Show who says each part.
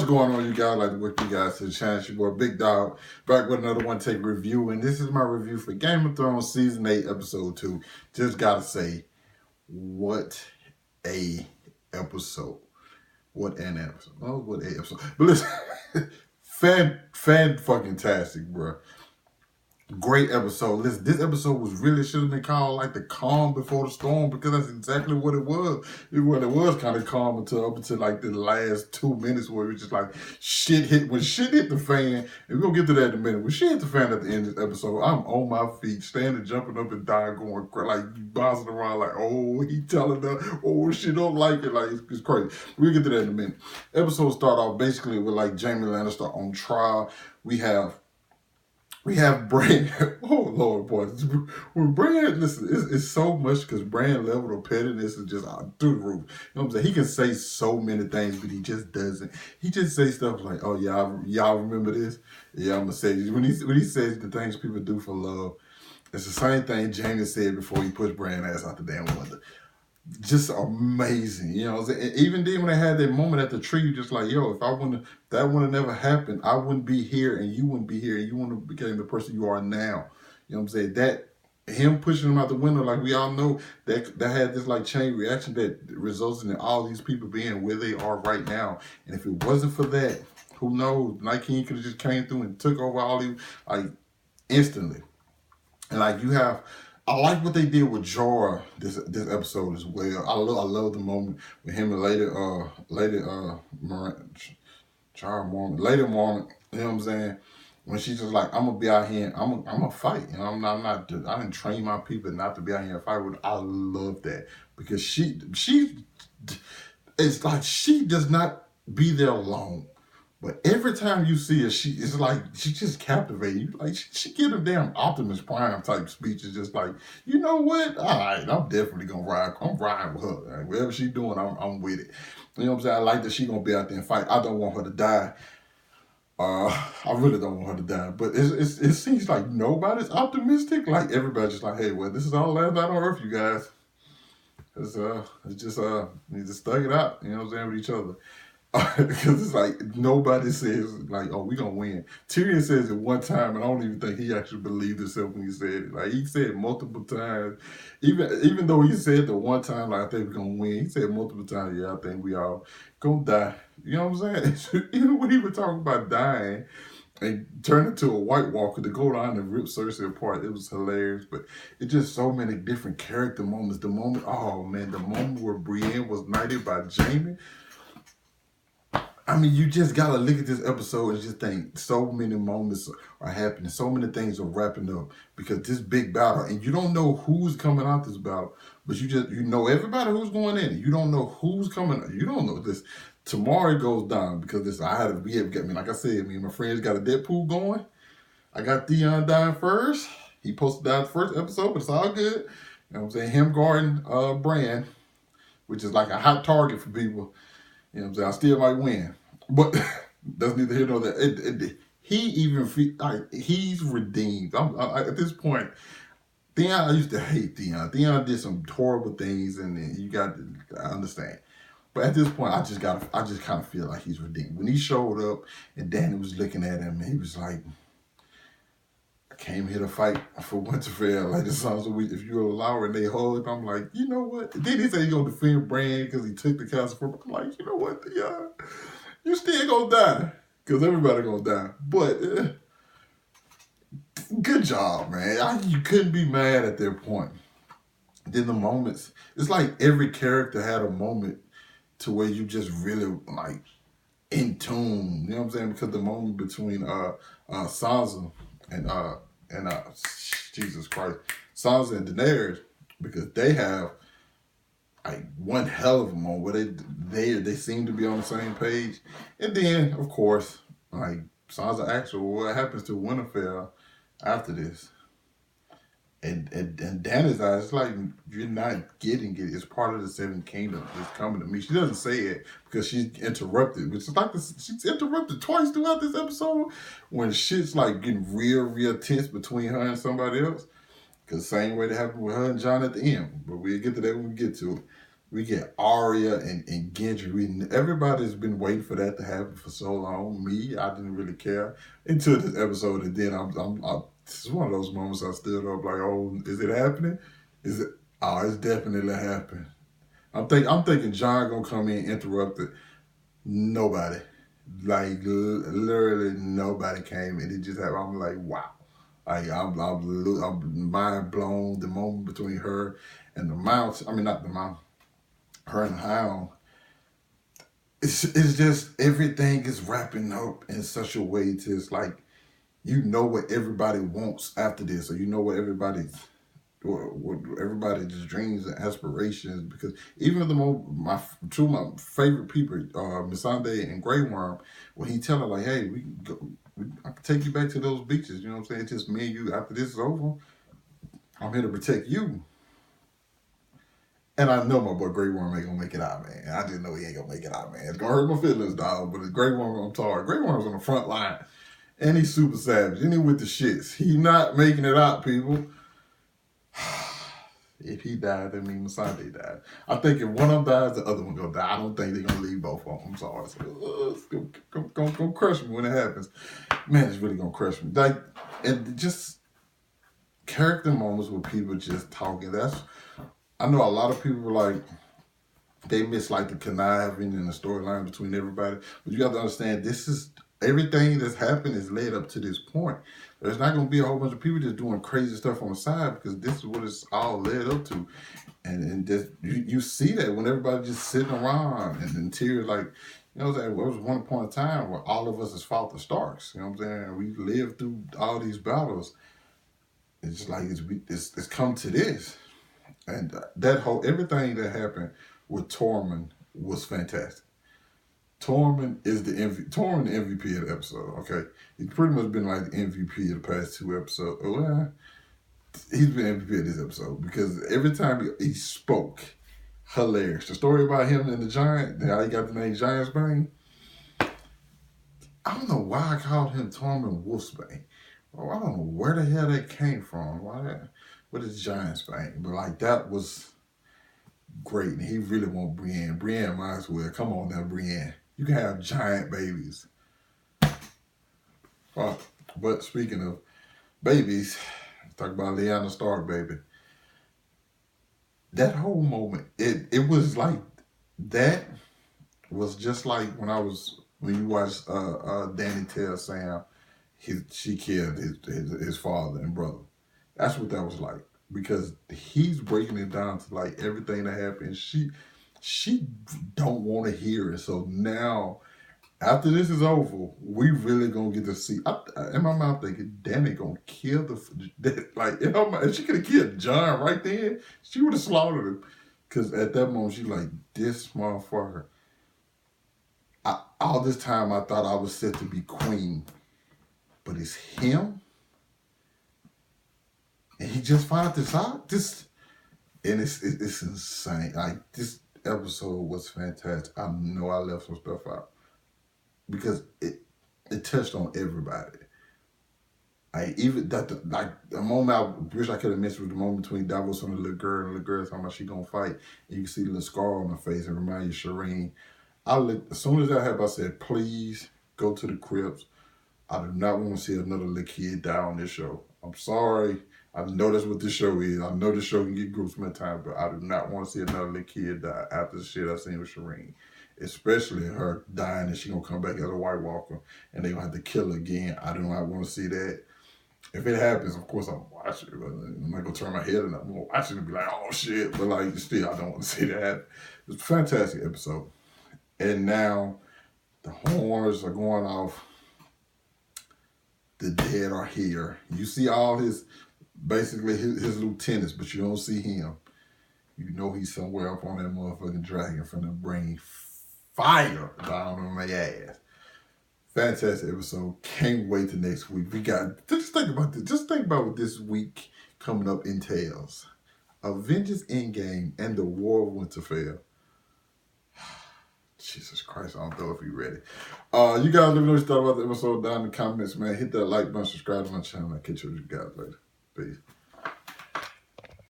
Speaker 1: going on, you guys? I'd like to welcome you guys to the channel. It's your boy Big Dog, back with another one take review, and this is my review for Game of Thrones Season 8, Episode 2. Just gotta say, what a episode. What an episode. Oh, what a episode. But listen, fan-fucking-tastic, bro. Great episode. Listen, this episode was really should have been called like the calm before the storm, because that's exactly what it was. It was kind of calm up until like the last 2 minutes where it was just like shit hit. When shit hit the fan, and we're gonna get to that in a minute. When shit hit the fan at the end of this episode, I'm on my feet, standing, jumping up and down, going like bouncing around like, oh, he telling her, oh, she don't like it. Like it's crazy. We'll get to that in a minute. Episode start off basically with like Jaime Lannister on trial. We have Bran. Oh Lord, boy! When Bran, listen, it's so much because Bran level of pettiness is just through the roof. You know what I'm saying? He can say so many things, but he just doesn't. He just says stuff like, "Oh y'all remember this? Yeah, I'm gonna say this." When he says the things people do for love, it's the same thing Jaime said before he pushed Bran ass out the damn window. Just amazing, you know what I'm saying? Even then when they had that moment at the tree, you're just like, yo, if that wouldn't have never happened, I wouldn't be here and you wouldn't be here and you wouldn't have became the person you are now. You know what I'm saying? That him pushing him out the window, like we all know, that had this like chain reaction that results in all these people being where they are right now. And if it wasn't for that, who knows? Night King could have just came through and took over all these like instantly. And like I like what they did with Jorah this episode as well. I love the moment with him and later Mormont, you know what I'm saying? When she's just like, I'm gonna be out here, I'm gonna fight. You know, I didn't train my people not to be out here and fight with. I love that because it's like she does not be there alone. But every time you see her, it's like she just captivating you. Like she get a damn Optimus Prime type speeches, just like, you know what? All right, I'm definitely gonna ride. I'm riding with her. Like, whatever she's doing, I'm with it. You know what I'm saying? I like that she gonna be out there and fight. I don't want her to die. I really don't want her to die. But it seems like nobody's optimistic. Like everybody's just like, hey, well, this is our last night on Earth, you guys. It's just we just stuck it out. You know what I'm saying, with each other. Because it's like nobody says like, oh, we gonna win. Tyrion says it one time, and I don't even think he actually believed himself when he said it. Like he said multiple times, even though he said the one time like, I think we're gonna win, he said multiple times, yeah, I think we all gonna die. You know what I'm saying? Even when he was talking about dying and turn into a White Walker to go down and rip Cersei apart, it was hilarious. But it's just so many different character moments. The moment where Brienne was knighted by Jaime. I mean, you just gotta look at this episode and just think so many moments are happening, so many things are wrapping up because this big battle, and you don't know who's coming out this battle, but you know everybody who's going in. You don't know who's coming. You don't know this. Tomorrow it goes down because this. Like I said, me and my friends got a Deadpool going. I got Theon dying first. He posted down the first episode, but it's all good. You know what I'm saying? Him guarding Bran, which is like a hot target for people. You know what I'm saying? I still might win. But that's neither here nor there. He even like he's redeemed. At this point, Theon, I used to hate Theon. Theon did some horrible things, and then you got to understand. But at this point, I just kind of feel like he's redeemed. When he showed up and Danny was looking at him, and he was like, I came here to fight for Winterfell. Like, the Sons of Wheat, if you're allowed, and they hugged. I'm like, you know what? Then he said he's going to defend Bran because he took the castle from him. I'm like, you know what, Theon? You still going to die because everybody going to die. But good job, man. You couldn't be mad at their point. Then the moments, it's like every character had a moment to where you just really like in tune. You know what I'm saying? Because the moment between Sansa and Jesus Christ, Sansa and Daenerys, because they have like one hell of a moment where they seem to be on the same page. And then of course, like Sansa asks her, what happens to Winterfell after this? And Danny's eyes, it's like, you're not getting it. It's part of the Seven Kingdoms. It's coming to me. She doesn't say it because she's interrupted. Which is like she's interrupted twice throughout this episode when shit's like getting real tense between her and somebody else. Because same way that happened with her and John at the end. But we'll get to that when we get to it. We get Arya and Gendry. Everybody's been waiting for that to happen for so long. Me, I didn't really care until this episode, and then this is one of those moments I stood up like, oh, is it happening? Is it? Oh, it's definitely happening. I'm thinking John gonna come in and interrupt it. Nobody, like literally nobody came, and it just happened. I'm like, wow. Like I'm mind blown. The moment between her and the mountain. I mean, not the mountain. Her and the Hound. It's just everything is wrapping up in such a way to it's like you know what everybody wants after this, or you know what everybody's dreams and aspirations. Because even two of my favorite people, Missandei and Grey Worm, when he tell her like, hey, we can go, I can take you back to those beaches. You know what I'm saying? It's just me and you. After this is over, I'm here to protect you. And I know my boy Grey Worm ain't gonna make it out, man. I just know he ain't gonna make it out, man. It's gonna hurt my feelings, dog. But it's Grey Worm, I'm sorry. Grey Worm's on the front line. And he's super savage. And he with the shits. He not making it out, people. If he died, that means Missandei died. I think if one of them dies, the other one gonna die. I don't think they're gonna leave both of them. I'm sorry. So, it's gonna crush me when it happens. Man, it's really gonna crush me. Like, and just character moments with people just talking. I know a lot of people like they miss like the conniving and the storyline between everybody. But you have to understand this is everything that's happened is led up to this point. There's not gonna be a whole bunch of people just doing crazy stuff on the side because this is what it's all led up to. And just you see that when everybody just sitting around and in tears like, you know what I'm saying? There was one point in time where all of us has fought the Starks. You know what I'm saying? We lived through all these battles. It's just like it's come to this. And everything that happened with Tormund was fantastic. Tormund is the MVP of the episode, okay? He's pretty much been like the MVP of the past two episodes. Well, he's been MVP of this episode because every time he spoke, hilarious. The story about him and the giant, how he got the name Giantsbane, I don't know why I called him Tormund Wolfsbane. Well, I don't know where the hell that came from. What is Giantsbane? But like that was great. And he really want Brienne. Brienne might as well. Come on now, Brienne. You can have giant babies. But speaking of babies, let's talk about Lyanna Stark, baby. That whole moment, it was like that was just like when you watch Danny tell Sam she killed his father and brother. That's what that was like. Because he's breaking it down to like everything that happened. She don't want to hear it. So now, after this is over, we really gonna get to see. In my mind, thinking Danny gonna kill like in her mind, if she could have killed John right then, she would have slaughtered him. Because at that moment, she like this motherfucker. All this time, I thought I was set to be queen, but it's him. And he just found this out. And it's insane. Like this episode was fantastic. I know I left some stuff out because it touched on everybody. Even the moment I wish I could have missed was the moment between Davos and the little girl, and the little girl talking about she gonna fight. And you can see the little scar on her face and remind you of Shireen. As soon as that happened, I said, please go to the crypts. I do not want to see another little kid die on this show. I'm sorry. I know that's what this show is. I know this show can get gruesome at times, but I do not want to see another little kid die after the shit I've seen with Shireen. Especially her dying and she gonna come back as a White Walker and they gonna have to kill her again. I do not want to see that. If it happens, of course I'm watching it, but I'm not gonna turn my head and I'm gonna watch it and be like, oh shit. But like still I don't want to see that. It's a fantastic episode. And now the horns are going off. The dead are here. You see all his lieutenants, but you don't see him. You know he's somewhere up on that motherfucking dragon finna bring fire down on their ass. Fantastic episode. Can't wait till next week. Just think about this. Just think about what this week coming up entails. Avengers Endgame and the War of Winterfell. Jesus Christ, I don't know if you're ready. You guys let me know what you thought about the episode down in the comments, man. Hit that like button, subscribe to my channel. I'll catch you guys later. Peace.